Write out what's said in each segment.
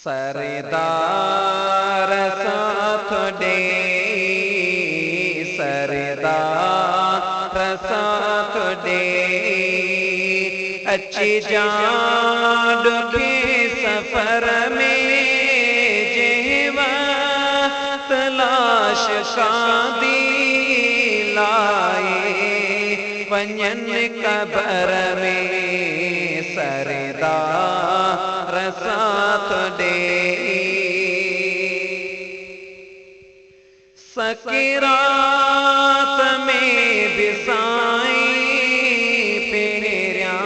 सरदार साथ दे, सरदार साथ दे, अच्छी जान के सफर में जेवा तलाश शादी लाए वंजन कबर में सरदार साथ दे। सकरात में बिसाई पेरिया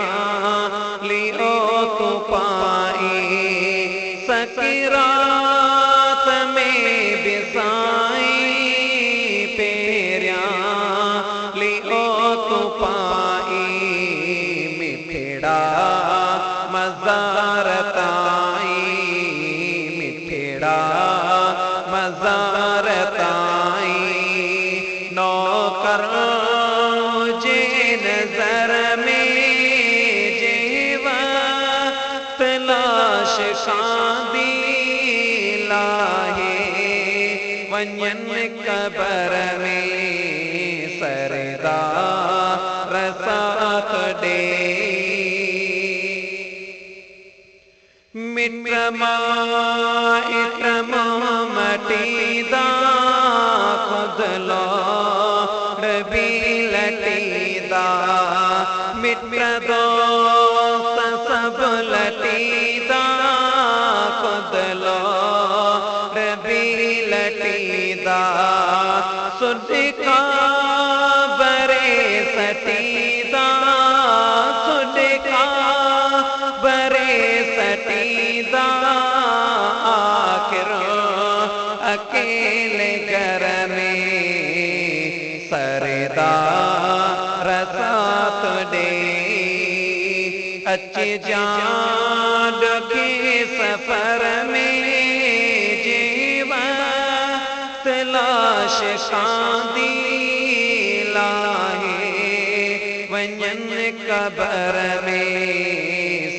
लियो तो पाई, सकरात में बिसाई पेरिया लियो तो पाई, मिठड़ा मज़ारताई, मिठड़ा मज़ारताई, नौकर जे नजर में जेवा तलाश शादी लाहे वंजन कबर में सरदार साथ दे। मिट्रमा इट्रमा मटीदा खुदलो रबी लटीदा, मित्र दोस्त सब लटीदा खुदलो रबी लटीदा, सुदिका बरे सटीदा, सुदिका बरे सटीदा, आखिर अकेले घर में सरदार साथ दे। अच्छी जान के सफर में जीवा तलाश शादी लाहे वंजन कबर में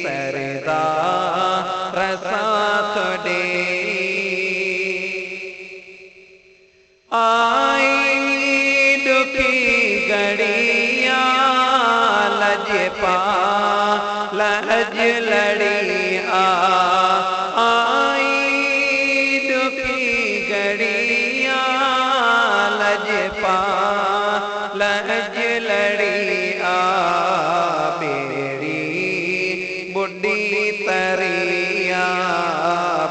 सरदार साथ दे। आई दुखी घड़िया लजपा लज लड़िया, आई दुखी घड़िया लजपा लज लड़िया, बेड़ी बुढ़ी तरिया,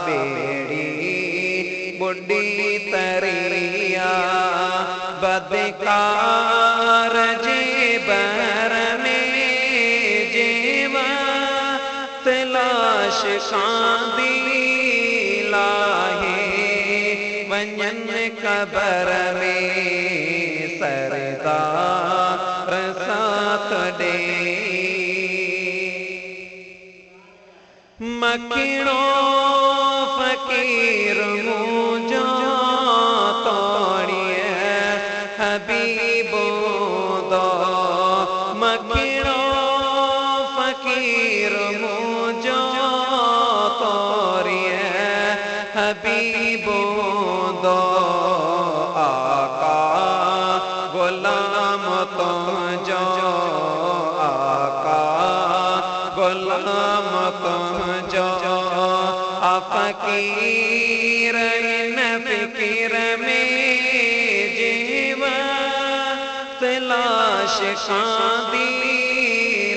बेड़ी बुढ़ी तरिया, बदकार जे बर में जेवा तलाश शादी लाहे वंजन कबर में सरदार साथ दे। मखिणो फकीर मुझो तोड़िए हबीबो दो, मखिणो फकीर मुझो तोड़िए हबीबो दो, आका गुलाम तो जो, आका गुलाम तो जो, फकीर इन फिकिर में जीवा तलाश शादी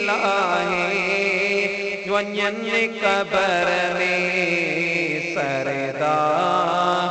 लाहे वंजन कबर में सरदार